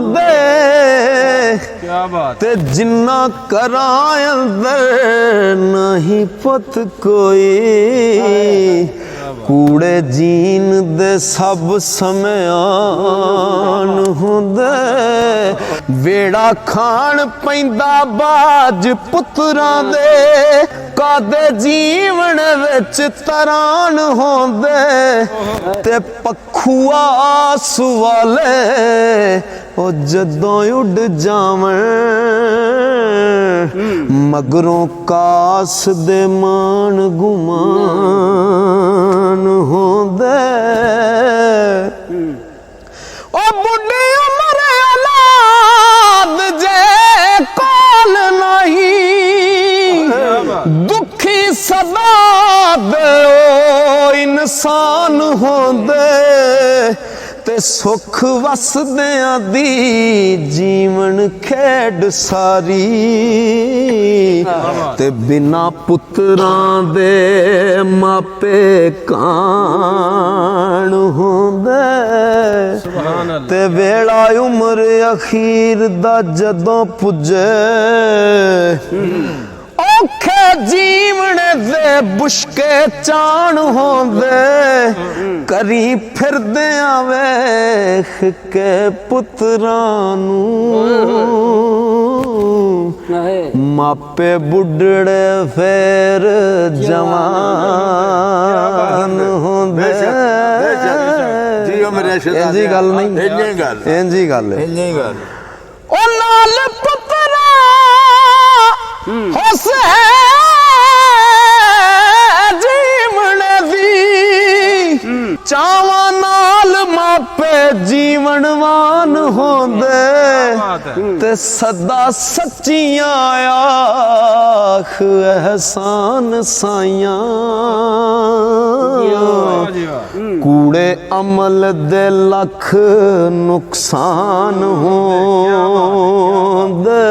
होंदे ते जिन्ना करां अंदर नहीं पुत कोई कूड़े जीन दे सब समयान होंदे वेड़ा खान पैंदा बाज पुत्रां दे कादे जीवन विच तरान होंदे ते पखुआ सुवाले ओ जदों उड़ जावन मगरों कास दे मान गुमान होंदे ओ बुढ़ी उम्र औलाद जे कोल नहीं दुखी सदा दे इंसान होंदे ते सुख वसदियां दी जीवन खेड सारी ते बिना पुत्रां दे मापे कान होंदे ते वेला उम्र अखीर दा जदों पुजे औखे जीवन दे बुशके चाण होंदे करी फिरदियां वेख के पुत्रां नूं मापे बुढ़ड़े फेर जवान होंदे इंजी गल नहीं इंजी गल ओ नाल पुत्रा होसे जीवन दी चावां नाल मापे जीवनवान होंदे ते सदा सच्चियां आख एहसान साइयां कूड़े अमल दे लख नुकसान होंदे